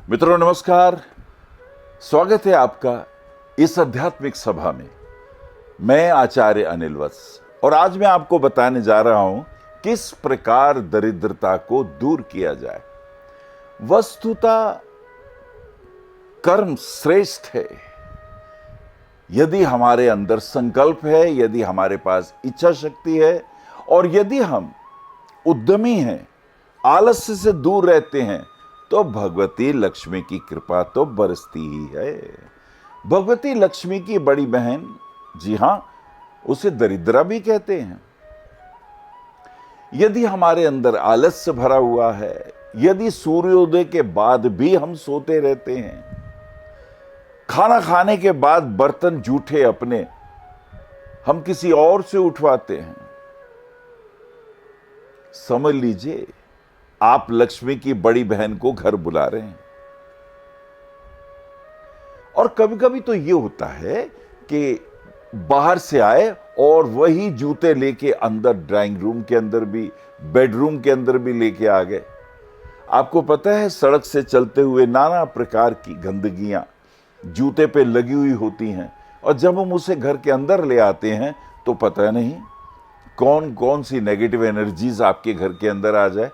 मित्रों नमस्कार। स्वागत है आपका इस आध्यात्मिक सभा में। मैं आचार्य अनिल वत्स और आज मैं आपको बताने जा रहा हूं किस प्रकार दरिद्रता को दूर किया जाए। वस्तुतः कर्म श्रेष्ठ है यदि हमारे अंदर संकल्प है, यदि हमारे पास इच्छा शक्ति है और यदि हम उद्यमी हैं, आलस्य से दूर रहते हैं तो भगवती लक्ष्मी की कृपा तो बरसती ही है। भगवती लक्ष्मी की बड़ी बहन, जी हां, उसे दरिद्रा भी कहते हैं। यदि हमारे अंदर आलस्य भरा हुआ है, यदि सूर्योदय के बाद भी हम सोते रहते हैं, खाना खाने के बाद बर्तन जूठे अपने हम किसी और से उठवाते हैं, समझ लीजिए आप लक्ष्मी की बड़ी बहन को घर बुला रहे हैं। और कभी कभी तो यह होता है कि बाहर से आए और वही जूते लेके अंदर ड्राइंग रूम के अंदर भी, बेडरूम के अंदर भी लेके आ गए। आपको पता है सड़क से चलते हुए नाना प्रकार की गंदगियां जूते पे लगी हुई होती हैं और जब हम उसे घर के अंदर ले आते हैं तो पता नहीं कौन कौन सी नेगेटिव एनर्जीज आपके घर के अंदर आ जाए।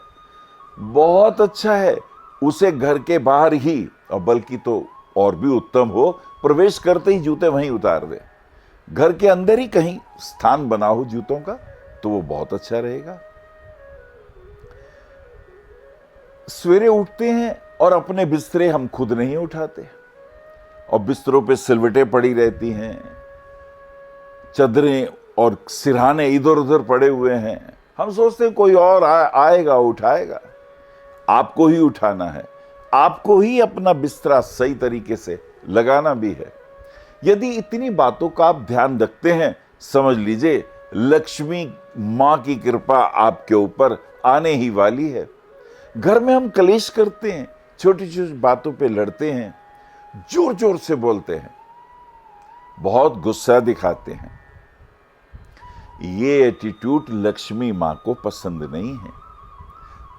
बहुत अच्छा है उसे घर के बाहर ही, और बल्कि तो और भी उत्तम हो, प्रवेश करते ही जूते वहीं उतार दे। घर के अंदर ही कहीं स्थान बना हो जूतों का तो वो बहुत अच्छा रहेगा। सवेरे उठते हैं और अपने बिस्तरे हम खुद नहीं उठाते और बिस्तरों पे सिलवटें पड़ी रहती हैं, चादरें और सिरहाने इधर उधर पड़े हुए हैं। हम सोचते हैं कोई और आएगा उठाएगा। आपको ही उठाना है, आपको ही अपना बिस्तरा सही तरीके से लगाना भी है। यदि इतनी बातों का आप ध्यान रखते हैं, समझ लीजिए लक्ष्मी मां की कृपा आपके ऊपर आने ही वाली है। घर में हम कलेश करते हैं, छोटी छोटी बातों पे लड़ते हैं, जोर जोर से बोलते हैं, बहुत गुस्सा दिखाते हैं। ये एटीट्यूड लक्ष्मी मां को पसंद नहीं है।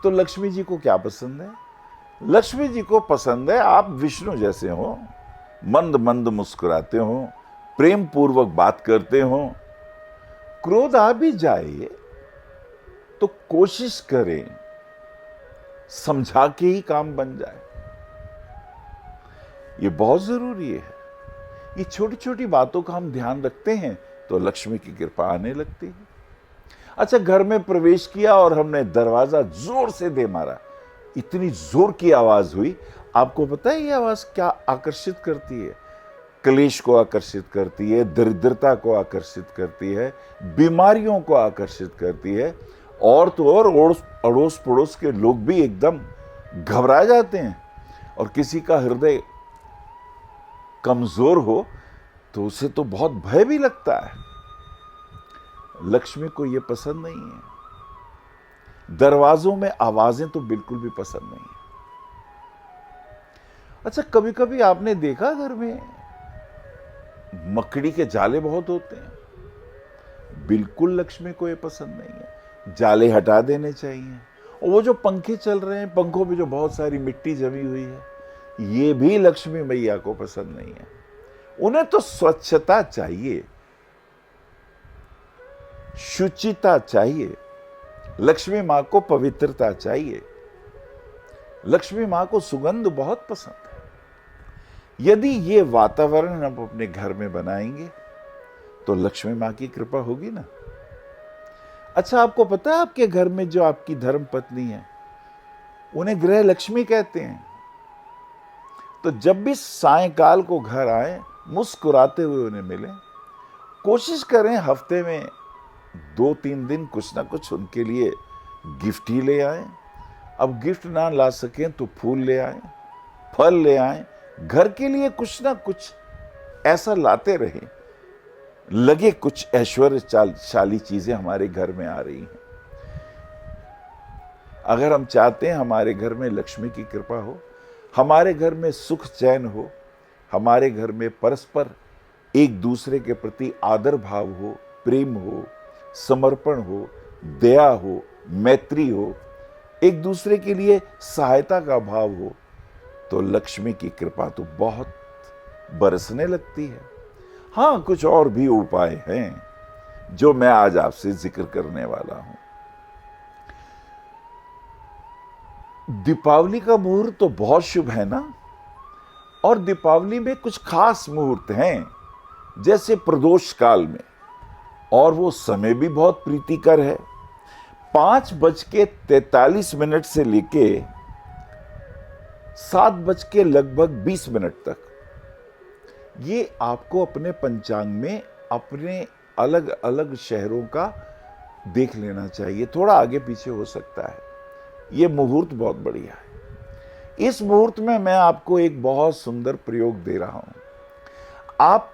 तो लक्ष्मी जी को क्या पसंद है? लक्ष्मी जी को पसंद है आप विष्णु जैसे हो, मंद मंद मुस्कुराते हो, प्रेम पूर्वक बात करते हो। क्रोध आ भी जाए तो कोशिश करें समझा के ही काम बन जाए। ये बहुत जरूरी है। ये छोटी छोटी बातों का हम ध्यान रखते हैं तो लक्ष्मी की कृपा आने लगती है। अच्छा, घर में प्रवेश किया और हमने दरवाजा जोर से दे मारा, इतनी जोर की आवाज हुई। आपको पता है ये आवाज क्या आकर्षित करती है? क्लेश को आकर्षित करती है, दरिद्रता को आकर्षित करती है, बीमारियों को आकर्षित करती है। और तो और अड़ोस पड़ोस के लोग भी एकदम घबरा जाते हैं। और किसी का हृदय कमजोर हो तो उसे तो बहुत भय भी लगता है। लक्ष्मी को यह पसंद नहीं है। दरवाजों में आवाजें तो बिल्कुल भी पसंद नहीं है। अच्छा, कभी कभी आपने देखा घर में मकड़ी के जाले बहुत होते हैं। बिल्कुल लक्ष्मी को यह पसंद नहीं है। जाले हटा देने चाहिए। और वो जो पंखे चल रहे हैं, पंखों पे जो बहुत सारी मिट्टी जमी हुई है, ये भी लक्ष्मी मैया को पसंद नहीं है। उन्हें तो स्वच्छता चाहिए, शुचिता चाहिए। लक्ष्मी मां को पवित्रता चाहिए। लक्ष्मी मां को सुगंध बहुत पसंद है। यदि ये वातावरण हम अपने घर में बनाएंगे तो लक्ष्मी मां की कृपा होगी ना। अच्छा, आपको पता है आपके घर में जो आपकी धर्म पत्नी है उन्हें गृह लक्ष्मी कहते हैं। तो जब भी सायंकाल को घर आए, मुस्कुराते हुए उन्हें मिलें। कोशिश करें हफ्ते में 2-3 दिन कुछ ना कुछ उनके लिए गिफ्ट ही ले आए। अब गिफ्ट ना ला सकें तो फूल ले आए, फल ले आए। घर के लिए कुछ ना कुछ ऐसा लाते रहें, लगे कुछ ऐश्वर्यशाली चीजें हमारे घर में आ रही हैं। अगर हम चाहते हैं हमारे घर में लक्ष्मी की कृपा हो, हमारे घर में सुख चैन हो, हमारे घर में परस्पर एक दूसरे के प्रति आदर भाव हो, प्रेम हो, समर्पण हो, दया हो, मैत्री हो, एक दूसरे के लिए सहायता का भाव हो, तो लक्ष्मी की कृपा तो बहुत बरसने लगती है। हाँ, कुछ और भी उपाय हैं जो मैं आज आपसे जिक्र करने वाला हूं। दीपावली का मुहूर्त तो बहुत शुभ है ना, और दीपावली में कुछ खास मुहूर्त हैं, जैसे प्रदोष काल में, और वो समय भी बहुत प्रीतिकर है। 5:43 से लेके 7:20 तक। ये आपको अपने पंचांग में अपने अलग अलग शहरों का देख लेना चाहिए, थोड़ा आगे पीछे हो सकता है। ये मुहूर्त बहुत बढ़िया है। इस मुहूर्त में मैं आपको एक बहुत सुंदर प्रयोग दे रहा हूं। आप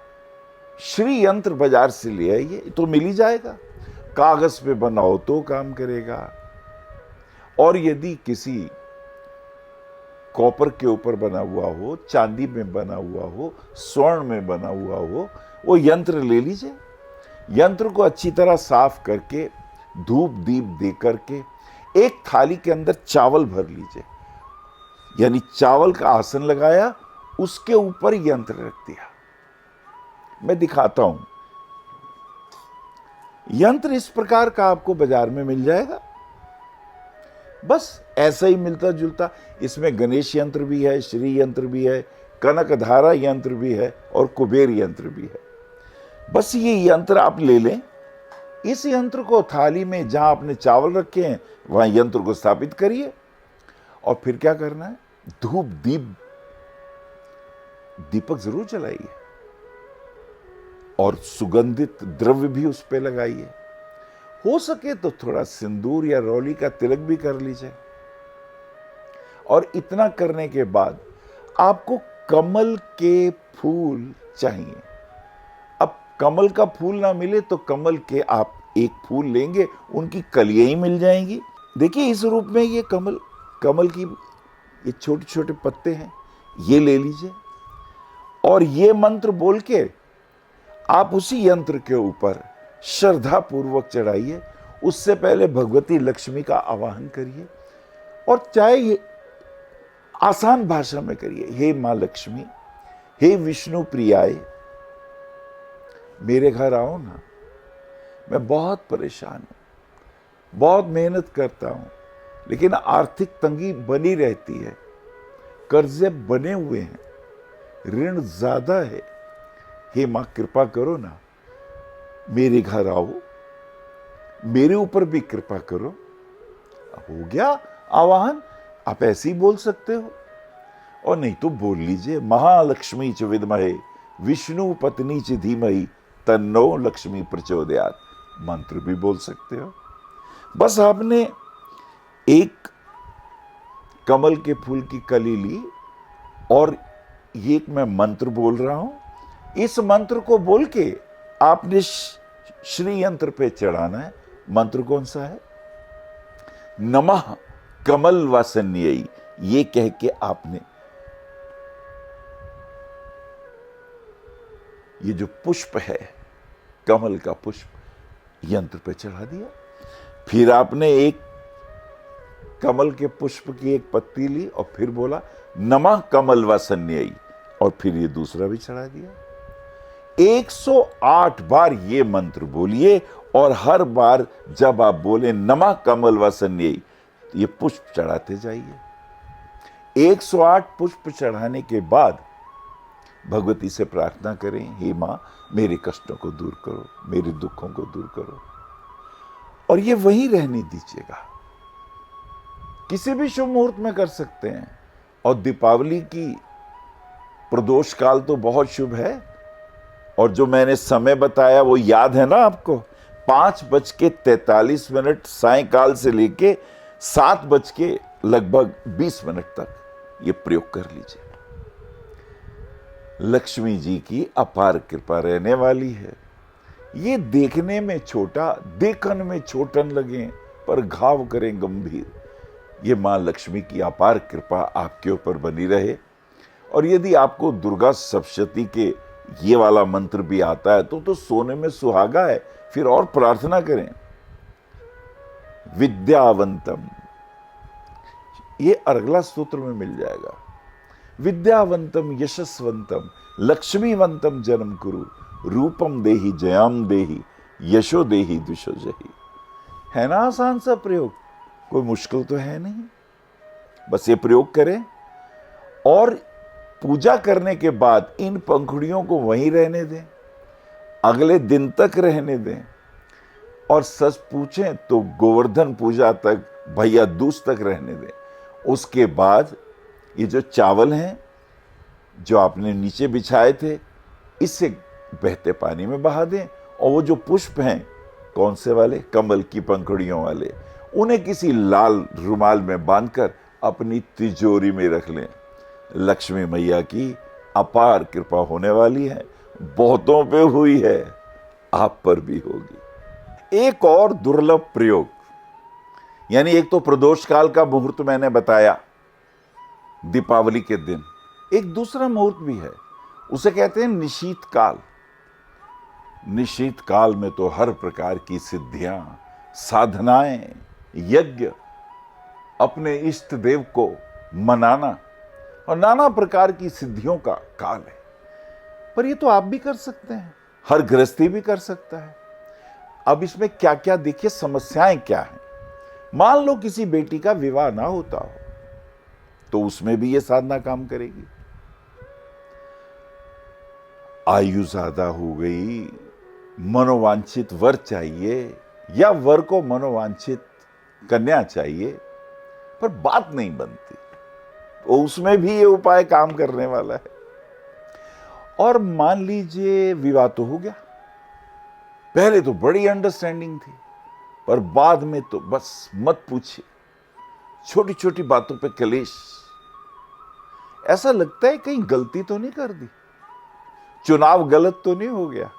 श्री यंत्र बाजार से ले आइए, तो मिल ही जाएगा। कागज पे बनाओ तो काम करेगा, और यदि किसी कॉपर के ऊपर बना हुआ हो, चांदी में बना हुआ हो, स्वर्ण में बना हुआ हो, वो यंत्र ले लीजिए। यंत्र को अच्छी तरह साफ करके, धूप दीप दे करके, एक थाली के अंदर चावल भर लीजिए, यानी चावल का आसन लगाया, उसके ऊपर यंत्र रख दिया। मैं दिखाता हूं। यंत्र इस प्रकार का आपको बाजार में मिल जाएगा, बस ऐसा ही मिलता जुलता। इसमें गणेश यंत्र भी है, श्री यंत्र भी है, कनकधारा यंत्र भी है, और कुबेर यंत्र भी है। बस ये यंत्र आप ले लें। इस यंत्र को थाली में जहां आपने चावल रखे हैं वहां यंत्र को स्थापित करिए, और फिर क्या करना है, धूप दीप दीपक जरूर जलाइए, और सुगंधित द्रव्य भी उस पे लगाइए। हो सके तो थोड़ा सिंदूर या रौली का तिलक भी कर लीजिए। और इतना करने के बाद आपको कमल के फूल चाहिए। अब कमल का फूल ना मिले तो कमल के आप एक फूल लेंगे, उनकी कलियां ही मिल जाएंगी। देखिए इस रूप में ये कमल की ये छोटे छोटे पत्ते हैं, ये ले लीजिए, और ये मंत्र बोल के आप उसी यंत्र के ऊपर श्रद्धा पूर्वक चढ़ाइए। उससे पहले भगवती लक्ष्मी का आवाहन करिए, और चाहे ये आसान भाषा में करिए। हे मां लक्ष्मी, हे विष्णु प्रियाय, मेरे घर आओ ना। मैं बहुत परेशान हूं, बहुत मेहनत करता हूं, लेकिन आर्थिक तंगी बनी रहती है, कर्जे बने हुए हैं, ऋण ज्यादा है। हे मां कृपा करो ना, मेरे घर आओ, मेरे ऊपर भी कृपा करो। हो गया आवाहन। आप ऐसे ही बोल सकते हो, और नहीं तो बोल लीजिए महालक्ष्मी च विद्महे विष्णु पत्नी च धीमहि तन्नो लक्ष्मी प्रचोदयात्। मंत्र भी बोल सकते हो। बस आपने एक कमल के फूल की कली ली, और ये मैं मंत्र बोल रहा हूं। इस मंत्र को बोल के आपने श्री यंत्र पे चढ़ाना है। मंत्र कौन सा है? नमः कमल वासन्यई। ये कह के आपने ये जो पुष्प है, कमल का पुष्प, यंत्र पे चढ़ा दिया। फिर आपने एक कमल के पुष्प की एक पत्ती ली, और फिर बोला नमः कमल वासन्यई, और फिर ये दूसरा भी चढ़ा दिया। 108 बार ये मंत्र बोलिए, और हर बार जब आप बोले नमः कमल वासन्यई, ये पुष्प चढ़ाते जाइए। 108 पुष्प चढ़ाने के बाद भगवती से प्रार्थना करें, हे मां मेरे कष्टों को दूर करो, मेरे दुखों को दूर करो, और ये वहीं रहने दीजिएगा। किसी भी शुभ मुहूर्त में कर सकते हैं। और दीपावली की प्रदोष काल तो बहुत शुभ है, और जो मैंने समय बताया वो याद है ना आपको? 5:43 सायंकाल से लेके 7:20 तक ये प्रयोग कर लीजिए। लक्ष्मी जी की अपार कृपा रहने वाली है। ये देखने में छोटा, देखन में छोटन लगे, पर घाव करें गंभीर। ये मां लक्ष्मी की अपार कृपा आपके ऊपर बनी रहे। और यदि आपको दुर्गा सप्तशती के ये वाला मंत्र भी आता है तो सोने में सुहागा है, फिर और प्रार्थना करें। विद्यावंतम, ये अर्गला सूत्र में मिल जाएगा। विद्यावंतम यशस्वंतम लक्ष्मीवंतम जन्म कुरु, रूपम देहि जयाम देहि यशो देहि दुशो जही। है ना आसान सा प्रयोग, कोई मुश्किल तो है नहीं। बस ये प्रयोग करें और पूजा करने के बाद इन पंखुड़ियों को वहीं रहने दें, अगले दिन तक रहने दें, और सच पूछें तो गोवर्धन पूजा तक, भैया दूज तक रहने दें। उसके बाद ये जो चावल हैं जो आपने नीचे बिछाए थे, इससे बहते पानी में बहा दें, और वो जो पुष्प हैं, कौन से वाले, कमल की पंखुड़ियों वाले, उन्हें किसी लाल रुमाल में बांधकर अपनी तिजोरी में रख लें। लक्ष्मी मैया की अपार कृपा होने वाली है, बहुतों पे हुई है, आप पर भी होगी। एक और दुर्लभ प्रयोग, यानी एक तो प्रदोष काल का मुहूर्त मैंने बताया दीपावली के दिन, एक दूसरा मुहूर्त भी है, उसे कहते हैं निशीत काल। निशीत काल में तो हर प्रकार की सिद्धियां, साधनाएं, यज्ञ, अपने इष्ट देव को मनाना और नाना प्रकार की सिद्धियों का काल है। पर ये तो आप भी कर सकते हैं, हर गृहस्थी भी कर सकता है। अब इसमें क्या क्या देखिए, समस्याएं क्या हैं। मान लो किसी बेटी का विवाह ना होता हो, तो उसमें भी ये साधना काम करेगी। आयु ज्यादा हो गई, मनोवांछित वर चाहिए, या वर को मनोवांछित कन्या चाहिए, पर बात नहीं बनती, तो उसमें भी ये उपाय काम करने वाला है। और मान लीजिए विवाह तो हो गया, पहले तो बड़ी अंडरस्टैंडिंग थी, पर बाद में तो बस मत पूछिए, छोटी छोटी बातों पे कलेश। ऐसा लगता है कहीं गलती तो नहीं कर दी, चुनाव गलत तो नहीं हो गया।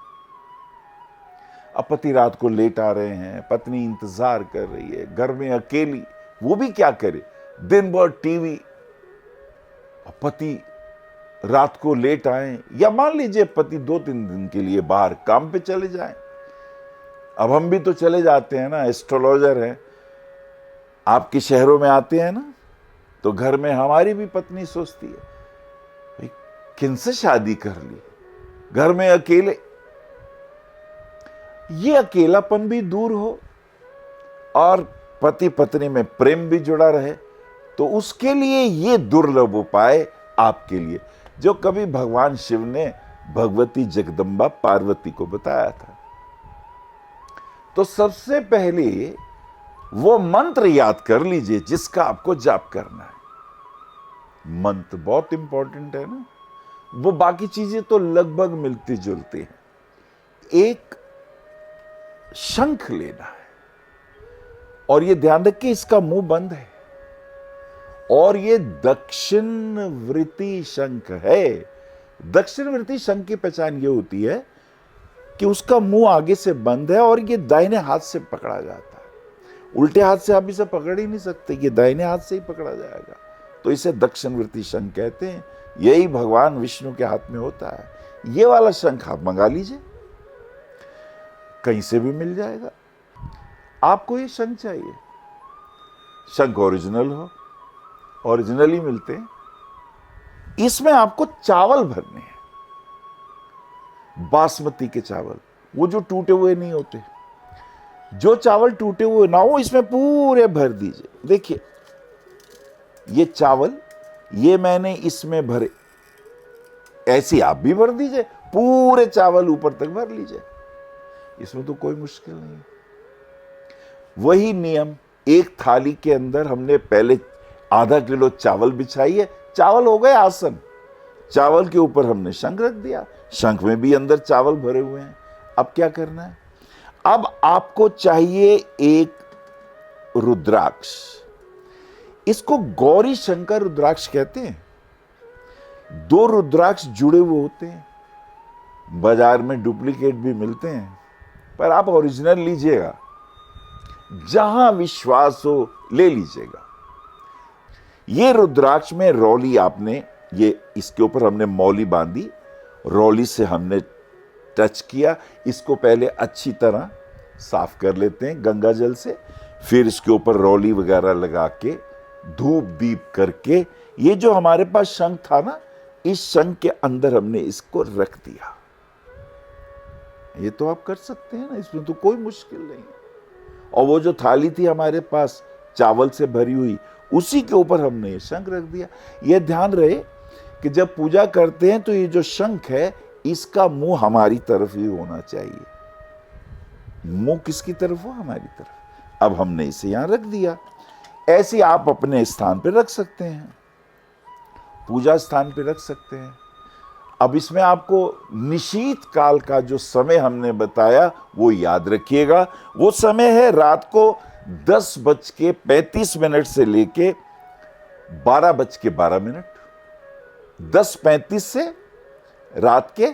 अब पति रात को लेट आ रहे हैं, पत्नी इंतजार कर रही है, घर में अकेली, वो भी क्या करे, दिन भर टीवी। पति रात को लेट आए, या मान लीजिए पति 2-3 दिन के लिए बाहर काम पे चले जाएं। अब हम भी तो चले जाते हैं ना, एस्ट्रोलॉजर हैं, आपके शहरों में आते हैं ना, तो घर में हमारी भी पत्नी सोचती है, भाई किनसे शादी कर ली, घर में अकेले। ये अकेलापन भी दूर हो और पति पत्नी में प्रेम भी जुड़ा रहे, तो उसके लिए ये दुर्लभ उपाय आपके लिए, जो कभी भगवान शिव ने भगवती जगदम्बा पार्वती को बताया था। तो सबसे पहले वो मंत्र याद कर लीजिए जिसका आपको जाप करना है। मंत्र बहुत इंपॉर्टेंट है ना, वो बाकी चीजें तो लगभग मिलती जुलती हैं। एक शंख लेना है, और ये ध्यान रखिए इसका मुंह बंद है, और ये दक्षिणवृत्ति शंख है। दक्षिणवृत्ति शंख की पहचान ये होती है कि उसका मुंह आगे से बंद है और ये दाहिने हाथ से पकड़ा जाता है। उल्टे हाथ से आप इसे पकड़ ही नहीं सकते, ये दाहिने हाथ से ही पकड़ा जाएगा, तो इसे दक्षिणवृत्ति शंख कहते हैं। यही भगवान विष्णु के हाथ में होता है। ये वाला शंख आप मंगा लीजिए, कहीं से भी मिल जाएगा। आपको ये शंख चाहिए, शंख ओरिजिनल हो, ओरिजिनल ही मिलते हैं। इसमें आपको चावल भरने हैं, बासमती के चावल, वो जो टूटे हुए नहीं होते। जो चावल टूटे हुए ना हो, इसमें पूरे भर दीजिए। देखिए ये चावल, ये मैंने इसमें भरे, ऐसे आप भी भर दीजिए, पूरे चावल ऊपर तक भर लीजिए, इसमें तो कोई मुश्किल नहीं। वही नियम, एक थाली के अंदर हमने पहले आधा किलो चावल बिछाइए, चावल हो गए आसन, चावल के ऊपर हमने शंख रख दिया, शंख में भी अंदर चावल भरे हुए हैं। अब क्या करना है, अब आपको चाहिए एक रुद्राक्ष, इसको गौरी शंकर रुद्राक्ष कहते हैं। 2 रुद्राक्ष जुड़े हुए होते हैं, बाजार में डुप्लीकेट भी मिलते हैं, पर आप ओरिजिनल लीजिएगा, जहां विश्वास हो ले लीजिएगा। ये रुद्राक्ष में रौली आपने, ये इसके ऊपर हमने मौली बांधी, रौली से हमने टच किया, इसको पहले अच्छी तरह साफ कर लेते हैं गंगा जल से, फिर इसके ऊपर रौली वगैरह लगा के धूप दीप करके ये जो हमारे पास शंख था ना, इस शंख के अंदर हमने इसको रख दिया। ये तो आप कर सकते हैं ना, इसमें तो कोई मुश्किल नहीं है। और वो जो थाली थी हमारे पास चावल से भरी हुई, उसी के ऊपर हमने ये शंख रख दिया। ये ध्यान रहे कि जब पूजा करते हैं तो ये जो शंख है, इसका मुंह हमारी तरफ ही होना चाहिए। मुंह किसकी तरफ हो? हमारी तरफ। अब हमने इसे यहां रख दिया। ऐसे आप अपने स्थान पे रख सकते हैं, पूजा स्थान पे रख सकते हैं। अब इसमें आपको निशीत काल का जो समय हमने बताया वो याद रखिएगा। वो समय है रात को 10:35 से लेके 12:12। 10:35 से रात के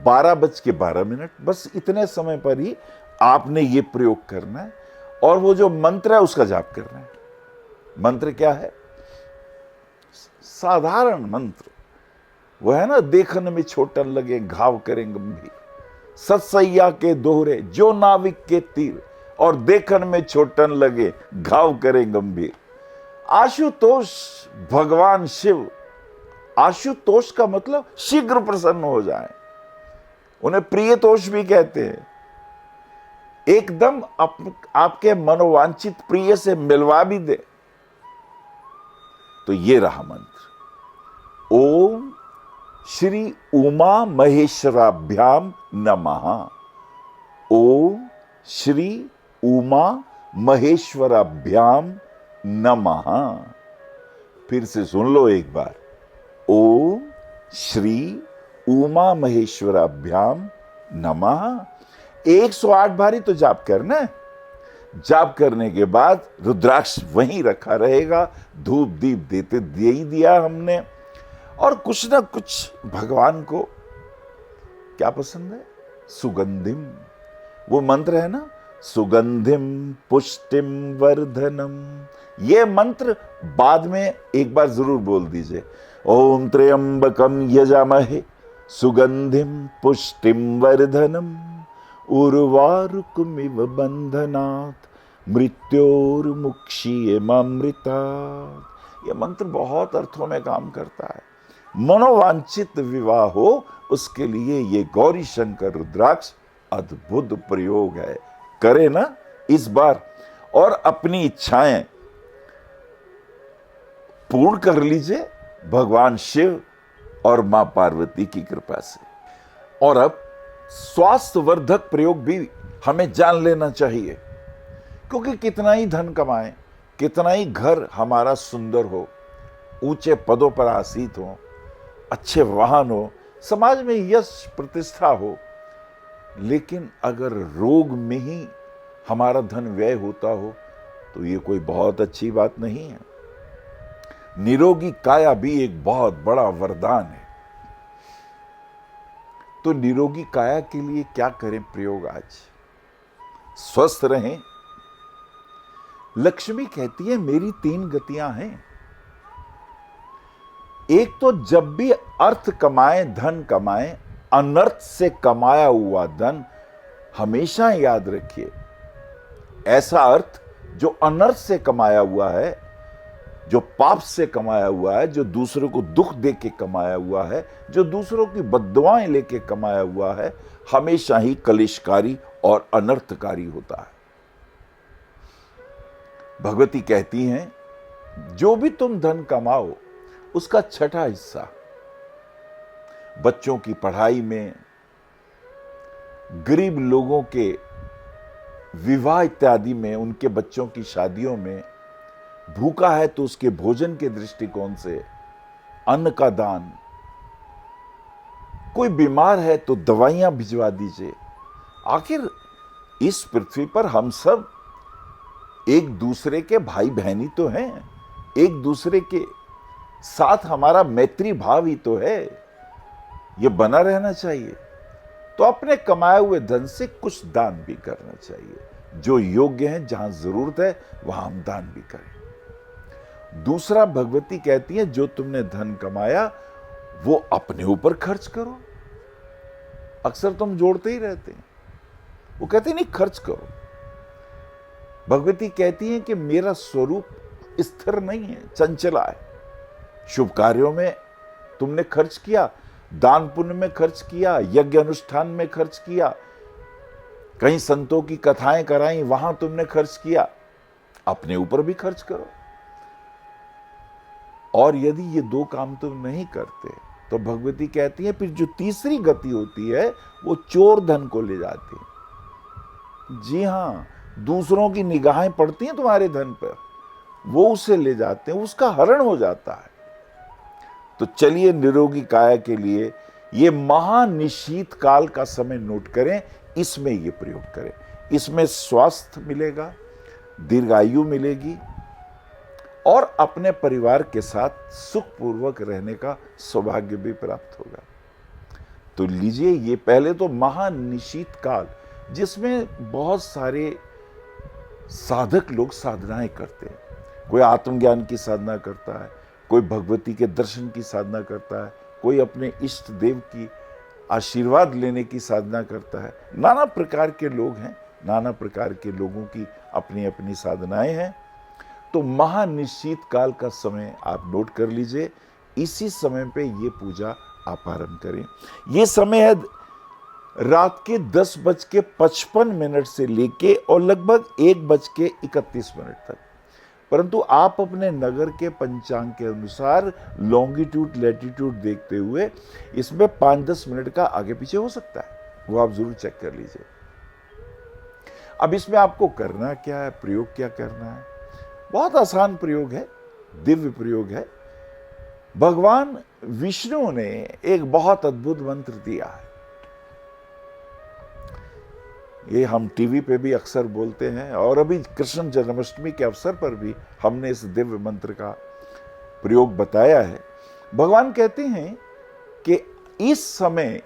12:12। बस इतने समय पर ही आपने ये प्रयोग करना है। और वो जो मंत्र है उसका जाप करना है। मंत्र क्या है? साधारण मंत्र वो है ना, देखन में छोटन लगे घाव करें गंभीर, सतसैया के दोहरे जो नाविक के तीर, और देखन में छोटन लगे घाव करें गंभीर। आशुतोष भगवान शिव, आशुतोष का मतलब शीघ्र प्रसन्न हो जाए, उन्हें प्रियतोष भी कहते हैं। एकदम आपके मनोवांछित प्रिय से मिलवा भी दे। तो ये रहा मंत्र। ओम श्री उमा महेश्वराभ्याम नमः। ओम श्री उमा महेश्वराभ्याम नमः। फिर से सुन लो एक बार। ओम श्री उमा महेश्वराभ्याम नमः। 108 बारी तो जाप करना है। जाप करने के बाद रुद्राक्ष वहीं रखा रहेगा। धूप दीप देते दे ही दिया हमने। और कुछ ना कुछ भगवान को क्या पसंद है? सुगंधिम। वो मंत्र है ना, सुगंधिम पुष्टिम वर्धनम। ये मंत्र बाद में एक बार जरूर बोल दीजिए। ओम त्र्यंबकम यजामहे सुगंधिम पुष्टिम वर्धनम उर्वारुकमिव बंधनात् मृत्योर्मुक्षीयमामृतात्। ये मंत्र बहुत अर्थों में काम करता है। मनोवांछित विवाह हो उसके लिए ये गौरी शंकर रुद्राक्ष अद्भुत प्रयोग है। करे ना इस बार, और अपनी इच्छाएं पूर्ण कर लीजिए भगवान शिव और मां पार्वती की कृपा से। और अब स्वास्थ्यवर्धक प्रयोग भी हमें जान लेना चाहिए, क्योंकि कितना ही धन कमाएं, कितना ही घर हमारा सुंदर हो, ऊंचे पदों पर आसीत हो, अच्छे वाहन हो, समाज में यश प्रतिष्ठा हो, लेकिन अगर रोग में ही हमारा धन व्यय होता हो तो ये कोई बहुत अच्छी बात नहीं है। निरोगी काया भी एक बहुत बड़ा वरदान है। तो निरोगी काया के लिए क्या करें प्रयोग? आज स्वस्थ रहें। लक्ष्मी कहती है मेरी 3 गतियां हैं। एक तो जब भी अर्थ कमाए, धन कमाए, अनर्थ से कमाया हुआ धन हमेशा याद रखिए। ऐसा अर्थ जो अनर्थ से कमाया हुआ है, जो पाप से कमाया हुआ है, जो दूसरों को दुख दे के कमाया हुआ है, जो दूसरों की बद्दुआएं लेके कमाया हुआ है, हमेशा ही कलेशकारी और अनर्थकारी होता है। भगवती कहती हैं जो भी तुम धन कमाओ उसका 6ठा हिस्सा बच्चों की पढ़ाई में, गरीब लोगों के विवाह इत्यादि में, उनके बच्चों की शादियों में, भूखा है तो उसके भोजन के दृष्टिकोण से अन्न का दान, कोई बीमार है तो दवाइयां भिजवा दीजिए। आखिर इस पृथ्वी पर हम सब एक दूसरे के भाई बहनी तो हैं, एक दूसरे के साथ हमारा मैत्री भाव ही तो है, ये बना रहना चाहिए। तो अपने कमाए हुए धन से कुछ दान भी करना चाहिए। जो योग्य है, जहां जरूरत है वहां हम दान भी करें। दूसरा, भगवती कहती है जो तुमने धन कमाया वो अपने ऊपर खर्च करो। अक्सर तुम जोड़ते ही रहते हैं, वो कहते नहीं खर्च करो। भगवती कहती है कि मेरा स्वरूप स्थिर नहीं है, चंचला है। शुभ कार्यों में तुमने खर्च किया, दान पुण्य में खर्च किया, यज्ञ अनुष्ठान में खर्च किया, कहीं संतों की कथाएं कराई, वहां तुमने खर्च किया, अपने ऊपर भी खर्च करो। और यदि ये दो काम तुम नहीं करते तो भगवती कहती है फिर जो तीसरी गति होती है वो चोर धन को ले जाती है। जी हां, दूसरों की निगाहें पड़ती हैं तुम्हारे धन पर, वो उसे ले जाते हैं, उसका हरण हो जाता है। तो चलिए निरोगी काया के लिए ये महानिशीत काल का समय नोट करें, इसमें ये प्रयोग करें। इसमें स्वास्थ्य मिलेगा, दीर्घायु मिलेगी और अपने परिवार के साथ सुखपूर्वक रहने का सौभाग्य भी प्राप्त होगा। तो लीजिए, ये पहले तो महानिशीत काल जिसमें बहुत सारे साधक लोग साधनाएं करते हैं। कोई आत्मज्ञान की साधना करता है, कोई भगवती के दर्शन की साधना करता है, कोई अपने इष्ट देव की आशीर्वाद लेने की साधना करता है। नाना प्रकार के लोग हैं, नाना प्रकार के लोगों की अपनी अपनी साधनाएं हैं। तो महानिश्चित काल का समय आप नोट कर लीजिए, इसी समय पे ये पूजा आप आरंभ करें। ये समय है रात के 10:55 से लेके और लगभग 1:31 तक। परंतु आप अपने नगर के पंचांग के अनुसार लॉन्गिट्यूड लैटिट्यूड देखते हुए इसमें 5-10 मिनट का आगे पीछे हो सकता है, वो आप जरूर चेक कर लीजिए। अब इसमें आपको करना क्या है, प्रयोग क्या करना है? बहुत आसान प्रयोग है, दिव्य प्रयोग है। भगवान विष्णु ने एक बहुत अद्भुत मंत्र दिया है। ये हम टीवी पे भी अक्सर बोलते हैं और अभी कृष्ण जन्माष्टमी के अवसर पर भी हमने इस दिव्य मंत्र का प्रयोग बताया है। भगवान कहते हैं कि इस समय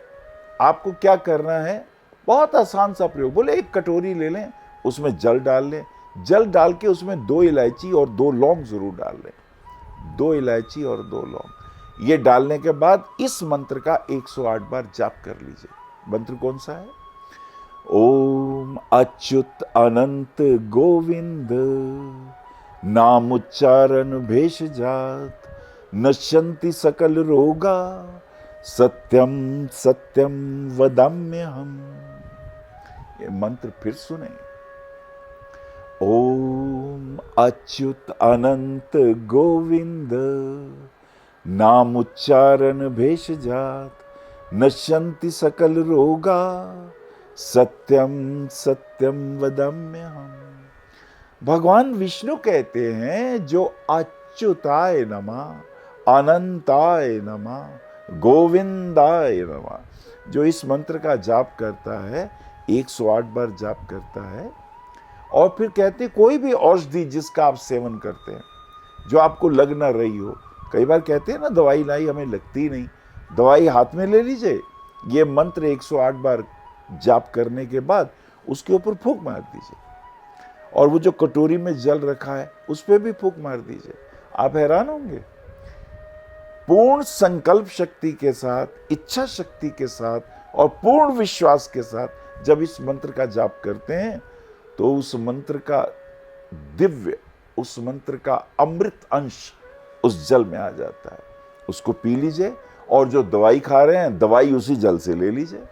आपको क्या करना है, बहुत आसान सा प्रयोग। बोले एक कटोरी ले लें, उसमें जल डाल लें, जल डाल के उसमें 2 इलायची और 2 लौंग जरूर डाल लें। 2 इलायची और 2 लौंग ये डालने के बाद इस मंत्र का 108 बार जाप कर लीजिए। मंत्र कौन सा है? ओम अच्युत अनंत गोविंद नाम उच्चारण भेषजात नश्यन्ति सकल रोगा सत्यम सत्यम वदाम्यहम्। ये मंत्र फिर सुने। ओम अच्युत अनंत गोविंद नाम उच्चारण भेषजात नश्यन्ति सकल रोगा सत्यम सत्यम वदाम्यहम्। भगवान विष्णु कहते हैं जो अच्युताय नमः, अनंताय नमः, गोविंदाय नमः, जो इस मंत्र का जाप करता है, 108 बार जाप करता है, और फिर कहते हैं कोई भी औषधि जिसका आप सेवन करते हैं जो आपको लग ना रही हो, कई बार कहते हैं ना दवाई लाई हमें लगती नहीं, दवाई हाथ में ले लीजिए, ये मंत्र 108 बार जाप करने के बाद उसके ऊपर फूंक मार दीजिए, और वो जो कटोरी में जल रखा है उस पर भी फूंक मार दीजिए। आप हैरान होंगे, पूर्ण संकल्प शक्ति के साथ, इच्छा शक्ति के साथ और पूर्ण विश्वास के साथ जब इस मंत्र का जाप करते हैं तो उस मंत्र का दिव्य, उस मंत्र का अमृत अंश उस जल में आ जाता है। उसको पी लीजिए और जो दवाई खा रहे हैं दवाई उसी जल से ले लीजिए।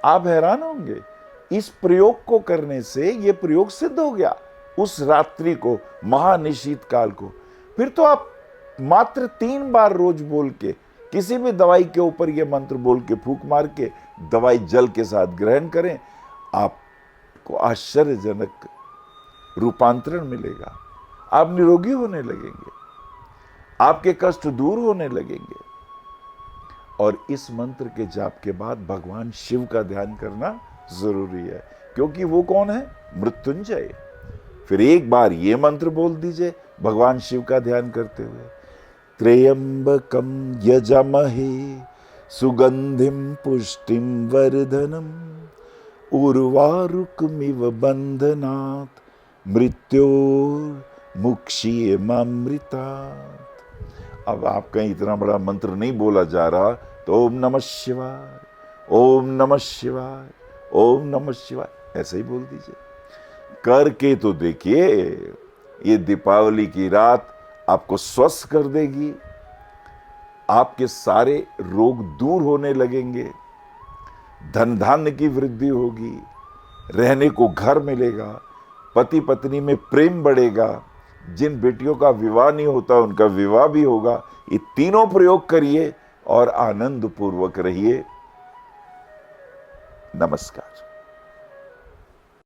आप हैरान होंगे, इस प्रयोग को करने से ये प्रयोग सिद्ध हो गया उस रात्रि को, महानिशीत काल को। फिर तो आप मात्र 3 बार रोज बोल के किसी भी दवाई के ऊपर ये मंत्र बोल के फूंक मार के दवाई जल के साथ ग्रहण करें, आपको आश्चर्यजनक रूपांतरण मिलेगा। आप निरोगी होने लगेंगे, आपके कष्ट दूर होने लगेंगे। और इस मंत्र के जाप के बाद भगवान शिव का ध्यान करना जरूरी है, क्योंकि वो कौन है? मृत्युंजय। फिर एक बार ये मंत्र बोल दीजिए भगवान शिव का ध्यान करते हुए, त्र्यंबकम यजामहे सुगंधिम पुष्टिम वर्धनम उर्वारुकमिव बंधनात् मृत्योर्मुक्षीयमामृतात्। अब आप कहीं इतना बड़ा मंत्र नहीं बोला जा रहा तो ओम नमः शिवाय, ओम नमः शिवाय, ओम नमः शिवाय ऐसे ही बोल दीजिए। करके तो देखिए, ये दीपावली की रात आपको स्वस्थ कर देगी, आपके सारे रोग दूर होने लगेंगे, धन धान्य की वृद्धि होगी, रहने को घर मिलेगा, पति पत्नी में प्रेम बढ़ेगा, जिन बेटियों का विवाह नहीं होता उनका विवाह भी होगा। ये तीनों प्रयोग करिए और आनंद पूर्वक रहिए। नमस्कार।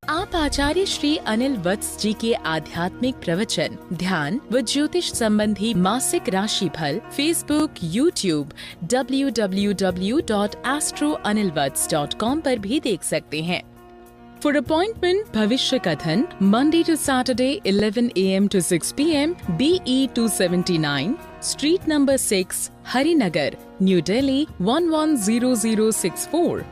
आप आचार्य श्री अनिल वत्स जी के आध्यात्मिक प्रवचन, ध्यान व ज्योतिष संबंधी मासिक राशिफल फेसबुक, यूट्यूब, www.astroanilvats.com पर भी देख सकते हैं। For appointment, भविष्य कथन, Monday to Saturday, 11 a.m. to 6 p.m. BE 279, Street number 6, Harinagar, New Delhi 110064.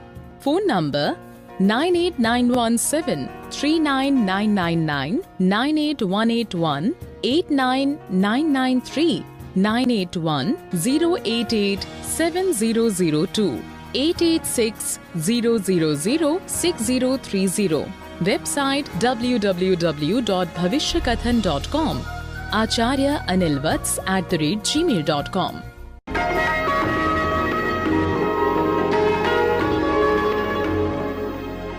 Phone number 98917 39999 98181 89993 981 088 7002 886-000-6030. Website www.bhavishyakathan.com. Acharya Anil Vats @gmail.com.